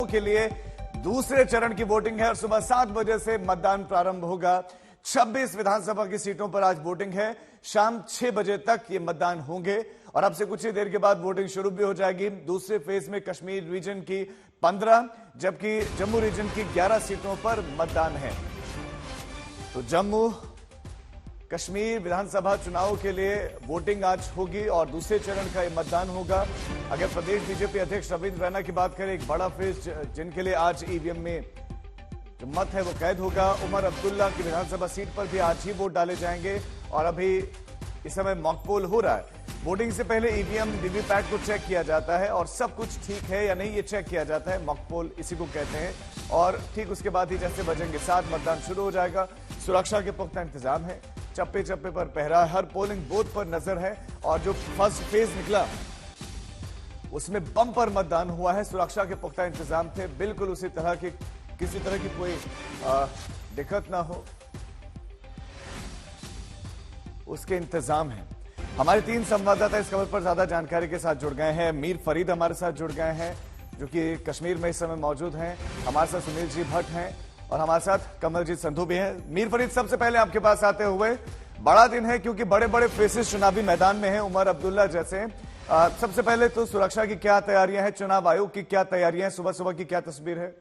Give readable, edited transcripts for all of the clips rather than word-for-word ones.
के लिए दूसरे चरण की वोटिंग है और सुबह 7 बजे से मतदान प्रारंभ होगा। 26 विधानसभा की सीटों पर आज वोटिंग है। शाम 6 बजे तक ये मतदान होंगे और अब से कुछ ही देर के बाद वोटिंग शुरू भी हो जाएगी। दूसरे फेज में कश्मीर रीजन की 15 जबकि जम्मू रीजन की 11 सीटों पर मतदान है। तो जम्मू कश्मीर विधानसभा चुनाव के लिए वोटिंग आज होगी और दूसरे चरण का ये मतदान होगा। अगर प्रदेश बीजेपी अध्यक्ष रविंद्र रैना की बात करें, एक बड़ा फेज जिनके लिए आज ईवीएम में जो मत है वो कैद होगा। उमर अब्दुल्ला की विधानसभा सीट पर भी आज ही वोट डाले जाएंगे और अभी इस समय मॉक पोल हो रहा है। वोटिंग से पहले ईवीएम वीवीपैट को चेक किया जाता है और सब कुछ ठीक है या नहीं ये चेक किया जाता है। मॉक पोल इसी को कहते हैं और ठीक उसके बाद ही जैसे बजेंगे 7 मतदान शुरू हो जाएगा। सुरक्षा के पुख्ता इंतजाम है, चप्पे चप्पे पर पहरा, हर पोलिंग बूथ पर नजर है और जो फर्स्ट फेज निकला उसमें बम्पर मतदान हुआ है। सुरक्षा के पुख्ता इंतजाम थे, बिल्कुल उसी तरह की किसी तरह की कोई दिक्कत ना हो उसके इंतजाम है। हमारे 3 संवाददाता इस खबर पर ज्यादा जानकारी के साथ जुड़ गए हैं। मीर फरीद हमारे साथ जुड़ गए हैं जो कि कश्मीर में इस समय मौजूद हैं। हमारे साथ सुनील जी भट्ट हैं और हमारे साथ कमलजीत संधू भी हैं। मीर फरीद, सबसे पहले आपके पास आते हुए, बड़ा दिन है क्योंकि बड़े बड़े फेसेस चुनावी मैदान में हैं, उमर अब्दुल्ला जैसे। सबसे पहले तो सुरक्षा की क्या तैयारियां हैं, चुनाव आयोग की क्या तैयारियां हैं, सुबह सुबह की क्या तस्वीर है?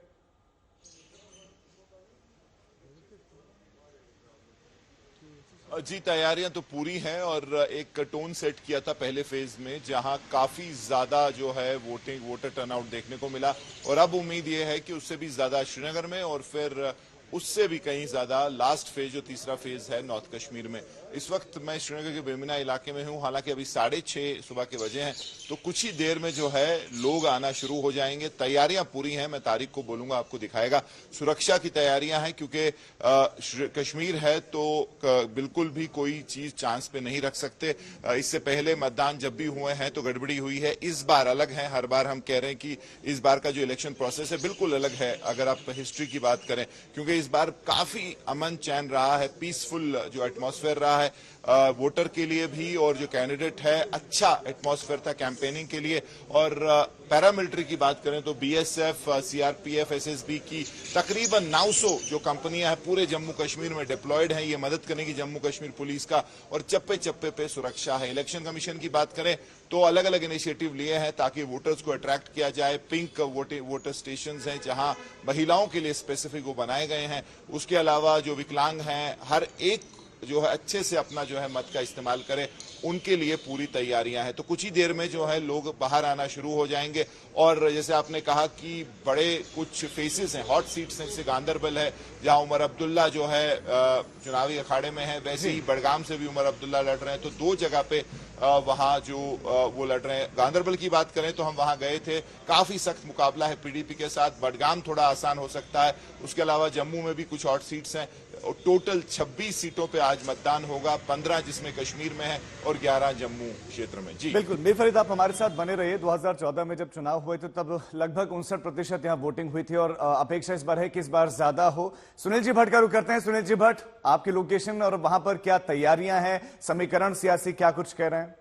जी, तैयारियां तो पूरी हैं और एक टोन सेट किया था पहले फेज में जहां काफी ज्यादा जो है वोटर टर्नआउट देखने को मिला और अब उम्मीद ये है कि उससे भी ज्यादा श्रीनगर में और फिर उससे भी कहीं ज्यादा लास्ट फेज जो तीसरा फेज है नॉर्थ कश्मीर में। इस वक्त मैं श्रीनगर के बेमिना इलाके में हूं, हालांकि अभी 6:30 सुबह के बजे हैं, तो कुछ ही देर में जो है लोग आना शुरू हो जाएंगे। तैयारियां पूरी हैं, मैं तारीख को बोलूंगा आपको दिखाएगा। सुरक्षा की तैयारियां हैं क्योंकि कश्मीर है तो बिल्कुल भी कोई चीज चांस पे नहीं रख सकते। इससे पहले मतदान जब भी हुए हैं तो गड़बड़ी हुई है, इस बार अलग है। हर बार हम कह रहे हैं कि इस बार का जो इलेक्शन प्रोसेस है बिल्कुल अलग है अगर आप हिस्ट्री की बात करें, क्योंकि इस बार काफी अमन चैन रहा है, पीसफुल जो एटमॉस्फेयर रहा है वोटर के लिए भी और जो कैंडिडेट है अच्छा एटमॉस्फेयर था कैंपेनिंग के लिए। और पैरामिलिट्री की बात करें तो बीएसएफ, सीआरपीएफ, एसएसबी की तकरीबन 900 जो कंपनियां हैं पूरे जम्मू कश्मीर में डिप्लॉयड हैं, ये मदद करेंगी जम्मू कश्मीर पुलिस का और चप्पे चप्पे पे सुरक्षा है। इलेक्शन कमीशन की बात करें तो अलग अलग इनिशिएटिव लिए हैं ताकि वोटर्स को अट्रैक्ट किया जाए। पिंक वोटर स्टेशन हैं जहां महिलाओं के लिए स्पेसिफिक वो बनाए गए हैं। उसके अलावा जो विकलांग हैं हर एक जो है अच्छे से अपना जो है मत का इस्तेमाल करें, उनके लिए पूरी तैयारियां हैं। तो कुछ ही देर में जो है लोग बाहर आना शुरू हो जाएंगे और जैसे आपने कहा कि बड़े कुछ फेसेस हैं, हॉट सीट्स हैं, जैसे गांदरबल है जहां उमर अब्दुल्ला जो है चुनावी अखाड़े में है, वैसे ही बडगाम से भी उमर अब्दुल्ला लड़ रहे हैं। तो 2 जगह पे वहां जो वो लड़ रहे हैं। गांदरबल की बात करें तो हम वहां गए थे, काफी सख्त मुकाबला है पीडीपी के साथ। बडगाम थोड़ा आसान हो सकता है। उसके अलावा जम्मू में भी कुछ हॉट सीट्स हैं। टोटल 26 सीटों पे आज मतदान होगा, 15 जिसमें कश्मीर में है और 11 जम्मू क्षेत्र में। जी बिल्कुल, मीर फरीद आप हमारे साथ बने रहिए। 2014 में जब चुनाव हुए थे तब लगभग 59% यहां वोटिंग हुई थी और अपेक्षा इस बार है कि इस बार ज्यादा हो। सुनील जी भट्ट का रुख करते हैं। सुनील जी भट्ट, आपकी लोकेशन और वहां पर क्या तैयारियां हैं, समीकरण सियासी क्या कुछ कह रहे हैं?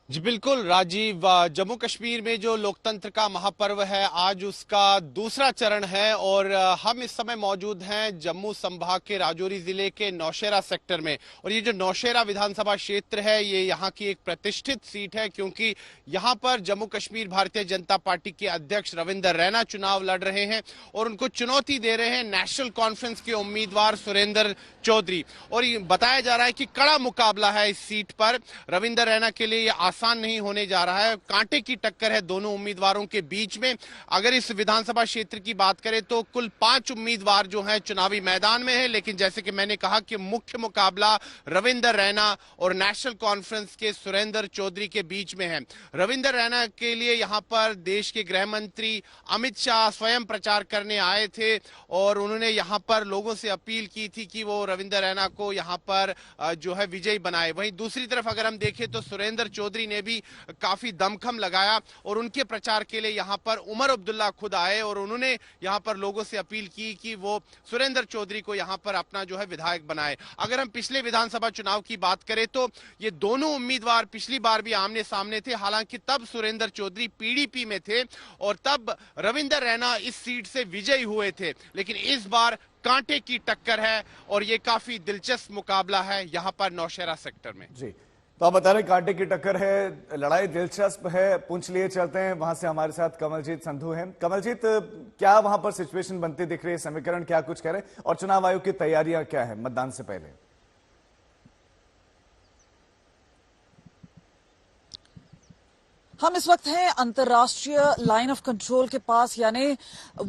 जी बिल्कुल राजीव, जम्मू कश्मीर में जो लोकतंत्र का महापर्व है आज उसका दूसरा चरण है और हम इस समय मौजूद हैं जम्मू संभाग के राजौरी जिले के नौशेरा सेक्टर में। और ये जो नौशेरा विधानसभा क्षेत्र है ये यहाँ की एक प्रतिष्ठित सीट है क्योंकि यहाँ पर जम्मू कश्मीर भारतीय जनता पार्टी के अध्यक्ष रविंद्र रैना चुनाव लड़ रहे हैं और उनको चुनौती दे रहे हैं नेशनल कॉन्फ्रेंस के उम्मीदवार सुरेंद्र चौधरी। और ये बताया जा रहा है कि कड़ा मुकाबला है इस सीट पर। रविंद्र रैना के लिए ये आसान नहीं होने जा रहा है, कांटे की टक्कर है दोनों उम्मीदवारों के बीच में। अगर इस विधानसभा क्षेत्र की बात करें तो कुल 5 उम्मीदवार जो हैं चुनावी मैदान में है, लेकिन जैसे कि मैंने कहा कि मुख्य मुकाबला रविंद्र रैना और नेशनल कॉन्फ्रेंस के सुरेंद्र चौधरी के बीच में है। रविंद्र रैना के लिए यहां पर देश के गृह मंत्री अमित शाह स्वयं प्रचार करने आए थे और उन्होंने यहां पर लोगों से अपील की थी कि वो रविंद्र रैना को यहां पर जो है विजयी बनाए। वहीं दूसरी तरफ अगर हम देखें तो सुरेंद्र चौधरी ने भी काफी दमखम लगाया और उनके प्रचार के लिए यहाँ पर उमर अब्दुल्ला खुद आए और उन्होंने यहाँ पर लोगों से अपील की कि वो सुरेंद्र चौधरी को यहाँ पर अपना जो है विधायक बनाए। अगर हम पिछले विधानसभा चुनाव की बात करें तो ये दोनों उम्मीदवार पिछली बार भी आमने सामने थे, हालांकि तब सुरेंद्र चौधरी पीडीपी में थे और तब रविंदर रैना इस सीट से विजयी हुए थे, लेकिन इस बार कांटे की टक्कर है और ये काफी दिलचस्प मुकाबला है यहाँ पर नौशहरा सेक्टर में। जी, तो आप बता रहे कांटे की टक्कर है, लड़ाई दिलचस्प है। पुंछ लिए चलते हैं, वहां से हमारे साथ कमलजीत संधू हैं। कमलजीत, क्या वहां पर सिचुएशन बनती दिख रही है, समीकरण क्या कुछ कह रहे हैं और चुनाव आयोग की तैयारियां क्या है मतदान से पहले? हम इस वक्त हैं अंतर्राष्ट्रीय लाइन ऑफ कंट्रोल के पास, यानी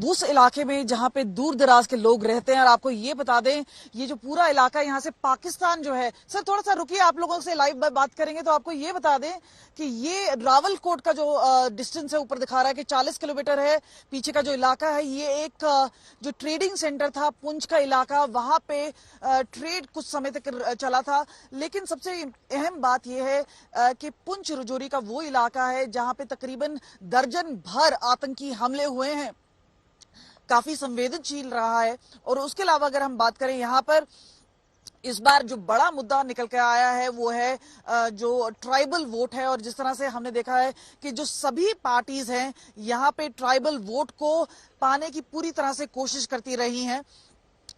उस इलाके में जहां पे दूर दराज के लोग रहते हैं। और आपको ये बता दें, ये जो पूरा इलाका यहाँ से पाकिस्तान जो है, सर थोड़ा सा रुकिए, आप लोगों से लाइव बात करेंगे। तो आपको ये बता दें कि ये रावलकोट का जो डिस्टेंस है ऊपर दिखा रहा है कि 40 किलोमीटर है। पीछे का जो इलाका है ये एक जो ट्रेडिंग सेंटर था पुंछ का इलाका, वहां पे ट्रेड कुछ समय तक चला था। लेकिन सबसे अहम बात यह है कि पुंछ रजौरी का वो इलाका है जहां पे तकरीबन दर्जन भर आतंकी हमले हुए हैं, काफी संवेदनशील रहा है। और उसके अलावा अगर हम बात करें, यहाँ पर इस बार जो बड़ा मुद्दा निकल के आया है वो है जो ट्राइबल वोट है। और जिस तरह से हमने देखा है कि जो सभी पार्टीज हैं यहाँ पे ट्राइबल वोट को पाने की पूरी तरह से कोशिश करती रही हैं,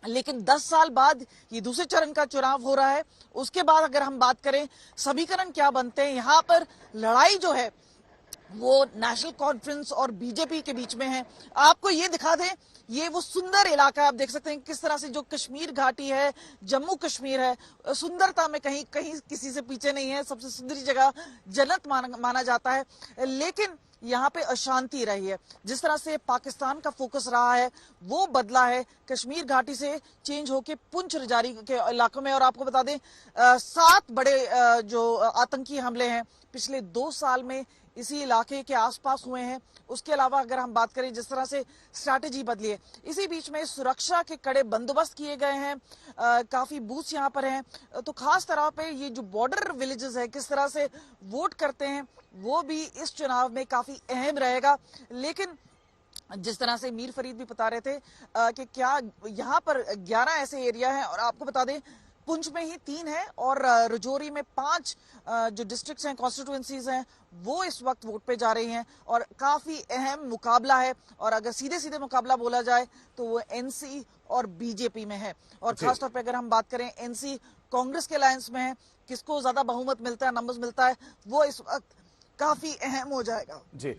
लेकिन 10 साल बाद ये दूसरे चरण का चुनाव हो रहा है। उसके बाद अगर हम बात करें समीकरण क्या बनते हैं, यहाँ पर लड़ाई जो है वो नेशनल कॉन्फ्रेंस और बीजेपी के बीच में है। आपको ये दिखा दें, ये वो सुंदर इलाका आप देख सकते हैं किस तरह से जो कश्मीर घाटी है, जम्मू कश्मीर है, सुंदरता में कहीं कहीं किसी से पीछे नहीं है, सबसे सुंदर जगह जन्नत माना जाता है। लेकिन यहाँ पे अशांति रही है। जिस तरह से पाकिस्तान का फोकस रहा है वो बदला है, कश्मीर घाटी से चेंज होके पुंछ रजौरी के इलाकों में। और आपको बता दें 7 बड़े जो आतंकी हमले हैं पिछले 2 साल में इसी इलाके के आसपास हुए हैं। उसके अलावा अगर हम बात करें जिस तरह से स्ट्रैटेजी बदली है, इसी बीच में सुरक्षा के कड़े बंदोबस्त किए गए हैं, काफी बूथ्स यहाँ पर हैं। तो खास तरह पे ये जो बॉर्डर विलेजेस है किस तरह से वोट करते हैं वो भी इस चुनाव में काफी अहम रहेगा। लेकिन जिस तरह से मीर फरीद भी बता रहे थे कि क्या यहाँ पर 11 ऐसे एरिया हैं और आपको बता दें पुंछ में ही 3 है और रजौरी में 5 जो डिस्ट्रिक्ट्स हैं, कॉन्स्टिट्यूएंसीज हैं, वो इस वक्त वोट पे जा रही हैं और काफी अहम मुकाबला है। और अगर सीधे सीधे मुकाबला बोला जाए तो वो एनसी और बीजेपी में है। और खासतौर पे अगर हम बात करें एनसी कांग्रेस के अलायंस में है, किसको ज्यादा बहुमत मिलता है, नंबर्स मिलता है, वो इस वक्त काफी अहम हो जाएगा। जी।